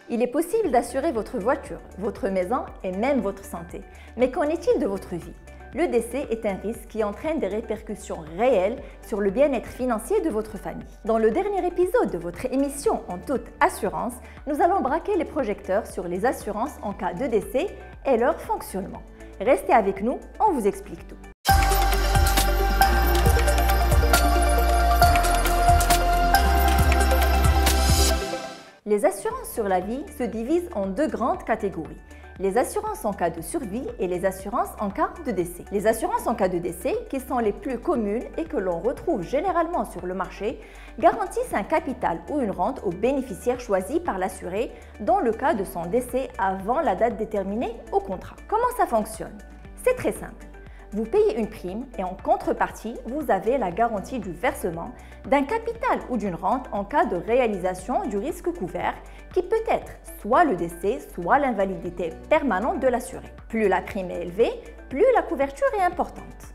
Il est possible d'assurer votre voiture, votre maison et même votre santé. Mais qu'en est-il de votre vie? Le décès est un risque qui entraîne des répercussions réelles sur le bien-être financier de votre famille. Dans le dernier épisode de votre émission En toute assurance, nous allons braquer les projecteurs sur les assurances en cas de décès et leur fonctionnement. Restez avec nous, on vous explique tout. Les assurances sur la vie se divisent en deux grandes catégories. Les assurances en cas de survie et les assurances en cas de décès. Les assurances en cas de décès, qui sont les plus communes et que l'on retrouve généralement sur le marché, garantissent un capital ou une rente au bénéficiaire choisi par l'assuré dans le cas de son décès avant la date déterminée au contrat. Comment ça fonctionne? C'est très simple. Vous payez une prime et en contrepartie, vous avez la garantie du versement d'un capital ou d'une rente en cas de réalisation du risque couvert qui peut être soit le décès, soit l'invalidité permanente de l'assuré. Plus la prime est élevée, plus la couverture est importante.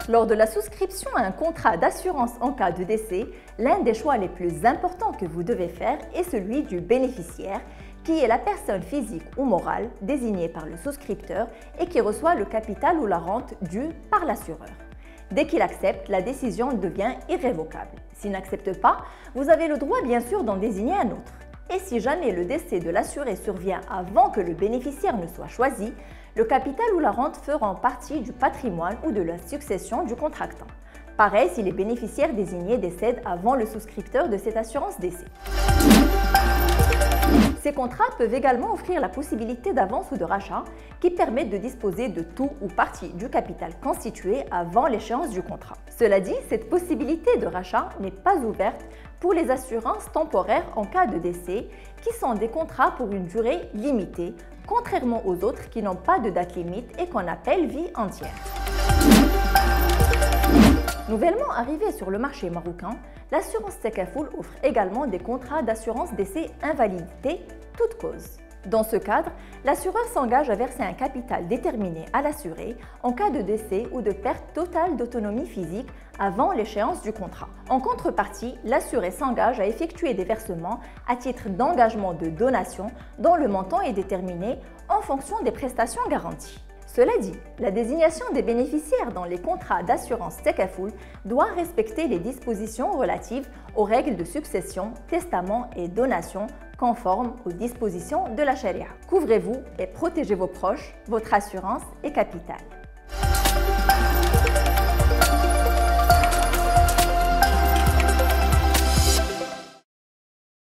Lors de la souscription à un contrat d'assurance en cas de décès, l'un des choix les plus importants que vous devez faire est celui du bénéficiaire, qui est la personne physique ou morale désignée par le souscripteur et qui reçoit le capital ou la rente due par l'assureur. Dès qu'il accepte, la décision devient irrévocable. S'il n'accepte pas, vous avez le droit bien sûr d'en désigner un autre. Et si jamais le décès de l'assuré survient avant que le bénéficiaire ne soit choisi, le capital ou la rente feront partie du patrimoine ou de la succession du contractant. Pareil si les bénéficiaires désignés décèdent avant le souscripteur de cette assurance décès. Ces contrats peuvent également offrir la possibilité d'avance ou de rachat qui permettent de disposer de tout ou partie du capital constitué avant l'échéance du contrat. Cela dit, cette possibilité de rachat n'est pas ouverte pour les assurances temporaires en cas de décès qui sont des contrats pour une durée limitée, contrairement aux autres qui n'ont pas de date limite et qu'on appelle vie entière. Nouvellement arrivée sur le marché marocain, l'assurance Takafoul offre également des contrats d'assurance décès invalidité toute cause. Dans ce cadre, l'assureur s'engage à verser un capital déterminé à l'assuré en cas de décès ou de perte totale d'autonomie physique avant l'échéance du contrat. En contrepartie, l'assuré s'engage à effectuer des versements à titre d'engagement de donation dont le montant est déterminé en fonction des prestations garanties. Cela dit, la désignation des bénéficiaires dans les contrats d'assurance Takafoul doit respecter les dispositions relatives aux règles de succession, testament et donation conformes aux dispositions de la charia. Couvrez-vous et protégez vos proches, votre assurance et capital.